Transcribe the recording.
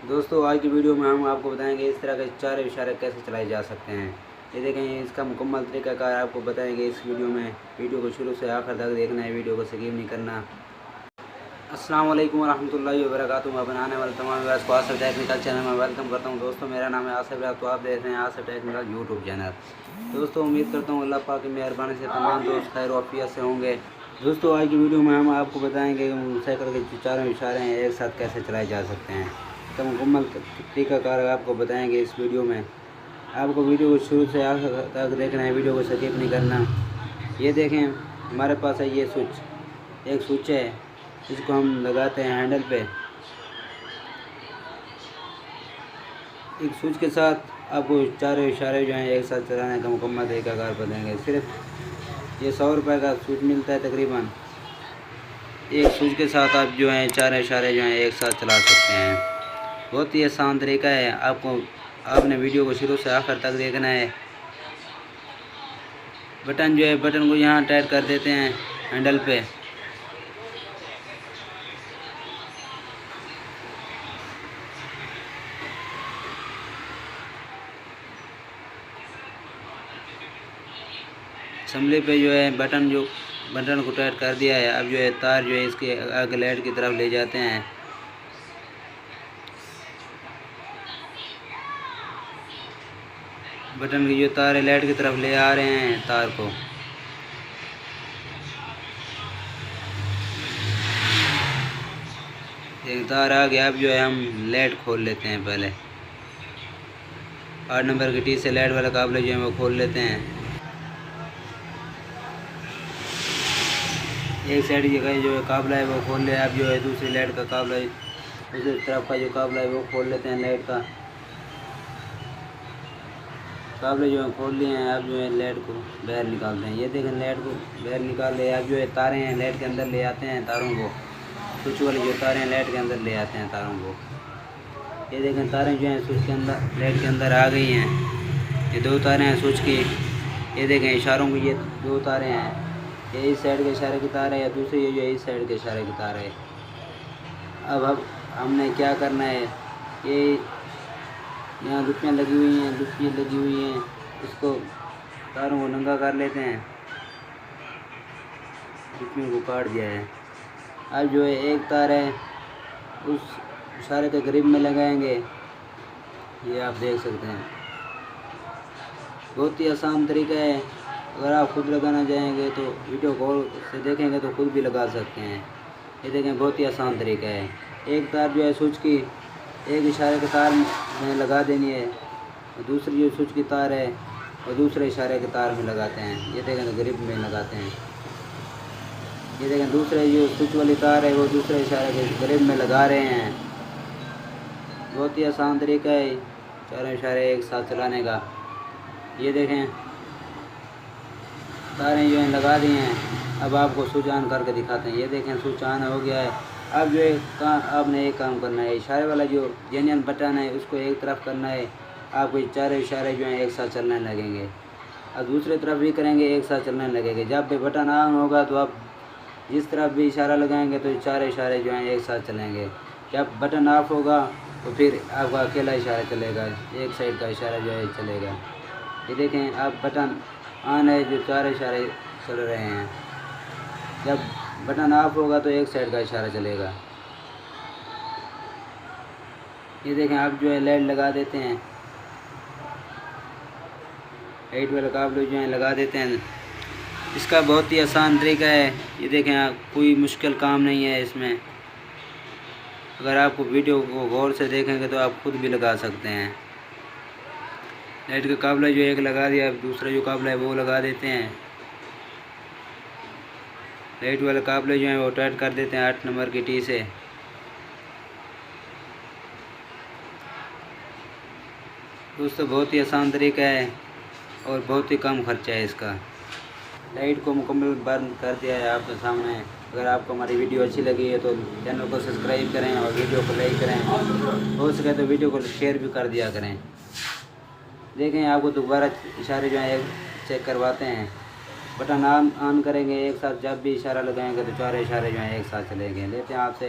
दोस्तों आज की वीडियो में हम आपको बताएंगे इस तरह के चार इशारे कैसे चलाए जा सकते हैं। ये देखें, इसका मुकम्मल तरीक़ाकार आपको बताएंगे इस वीडियो में। वीडियो को शुरू से आखिर तक देखना है, वीडियो को स्किप नहीं करना। अस्सलाम वालेकुम वरहमतुल्लाहि वबरकातुहू। मैं बनाने वाले तमाम व्यूअर्स को आसिफ टेक्निकल चैनल में वेलकम करता हूँ। दोस्तों मेरा नाम है आसिफ, तो आप देख रहे हैं आसिफ टेक्निकल यूट्यूब चैनल। दोस्तों उम्मीद करता हूँ अल्लाह पाक की मेहरबानी से तमाम दोस्त खैर वाफियत से होंगे। दोस्तों आज की वीडियो में हम आपको बताएंगे साइकिल के चारों इशारे हैं एक साथ कैसे चलाए जा सकते हैं। तो मुकम्मल तरीक़ाकार आपको बताएंगे इस वीडियो में। आपको वीडियो को शुरू से आखिर तक देखना है, वीडियो को स्किप नहीं करना। ये देखें, हमारे पास है ये स्विच, एक स्विच है, इसको हम लगाते हैं हैंडल पे। एक स्विच के साथ आपको चारों इशारे जो हैं एक साथ चलाने का मुकम्मल तरीक़ाकार बताएंगे। सिर्फ ये 100 रुपये का स्विच मिलता है तकरीबन। एक स्विच के साथ आप जो हैं चार इशारे जो हैं एक साथ चला सकते हैं। बहुत ही आसान तरीका है। आपने वीडियो को शुरू से आखिर तक देखना है। बटन जो है, बटन को यहाँ टाइट कर देते हैं हैंडल पे। संभले पे जो है बटन को टाइट कर दिया है। अब जो है तार जो है इसके आगे लाइट की तरफ ले जाते हैं। बटन की जो तार है लाइट की तरफ ले आ रहे हैं तार को। एक तार आ गया। अब जो है हम लाइट खोल लेते हैं। पहले 8 नंबर की टी से लाइट वाला काबला जो है वो खोल लेते हैं। एक साइड जगह जो है काबला है वो खोल लिया। अब जो है दूसरी लाइट का काबला है, दूसरी तरफ का जो काबला है वो खोल लेते हैं। लाइट का काबले जो है खोल लिए हैं। अब जो है लाइट को बाहर निकालते हैं। ये देखें, लाइट को बाहर निकाल ले। अब जो है तारें हैं लाइट के अंदर ले आते हैं तारों को। स्विच वाली जो तारें हैं लाइट के अंदर ले आते हैं तारों को। ये देखें, तारें जो हैं स्विच के अंदर लाइट के अंदर आ गई हैं। ये 2 तारें हैं स्विच की। ये देखें इशारों की, ये 2 तारें हैं। ये इस साइड के इशारे की तार है, या दूसरी ये जो है इस साइड के इशारे की तार है। अब हमने क्या करना है, ये यहाँ लुकियाँ लगी हुई हैं, लुकियाँ लगी हुई हैं, इसको तारों को नंगा कर लेते हैं। लुकियों को काट दिया है। अब जो है एक तार है उस इशारे के करीब में लगाएंगे। ये आप देख सकते हैं, बहुत ही आसान तरीका है। अगर आप खुद लगाना चाहेंगे तो वीडियो गौर से देखेंगे तो खुद भी लगा सकते हैं। ये देखें, बहुत ही आसान तरीका है। एक तार जो है स्विच की एक इशारे के तार में लगा देनी है, और दूसरी जो स्विच की तार है और दूसरे इशारे के तार में लगाते हैं। ये देखें, तो ग्रिप में लगाते हैं। ये देखें, दूसरे जो स्विच वाली तार है वो दूसरे इशारे के ग्रिप में लगा रहे हैं। बहुत ही आसान तरीका है चारों इशारे एक साथ चलाने का। ये देखें, तारें जो हैं लगा दी हैं। अब आपको स्विच ऑन करके दिखाते हैं। ये देखें, स्विच ऑन हो गया है। अब जो है आपने एक काम करना है, इशारे वाला जो जेन्युइन बटन है उसको एक तरफ करना है। आपको चारों इशारे जो हैं एक साथ चलने लगेंगे। अब दूसरी तरफ भी करेंगे, एक साथ चलने लगेंगे। जब भी बटन ऑन होगा तो आप जिस तरफ भी इशारा लगाएंगे तो चारों इशारे जो हैं एक साथ चलेंगे। जब बटन ऑफ होगा तो फिर आपका अकेला इशारा चलेगा, एक साइड का इशारा जो है चलेगा। ये देखें, अब बटन ऑन है, जो चार इशारे चल रहे हैं। जब बटन ऑफ होगा तो एक साइड का इशारा चलेगा। ये देखें, आप जो है लाइट लगा देते हैं, लाइट वाले काबले जो हैं लगा देते हैं। इसका बहुत ही आसान तरीका है। ये देखें, आप कोई मुश्किल काम नहीं है इसमें। अगर आपको वीडियो को गौर से देखेंगे तो आप खुद भी लगा सकते हैं। लाइट का काबला जो एक लगा दिया, अब दूसरा जो काबला है वो लगा देते हैं। लाइट वाले काबले जो हैं वो टाइट कर देते हैं 8 नंबर की टी से। दोस्तों बहुत ही आसान तरीका है और बहुत ही कम खर्चा है इसका। लाइट को मुकम्मल बंद कर दिया है आपके सामने। अगर आपको हमारी वीडियो अच्छी लगी है तो चैनल को सब्सक्राइब करें और वीडियो को लाइक करें। हो सके तो वीडियो को शेयर भी कर दिया करें। देखें, आपको दोबारा इशारे जो हैं चेक करवाते हैं। बटन ऑन करेंगे एक साथ, जब भी इशारा लगाएंगे तो चार इशारे जो हैं एक साथ चलेंगे। लेते हैं आपसे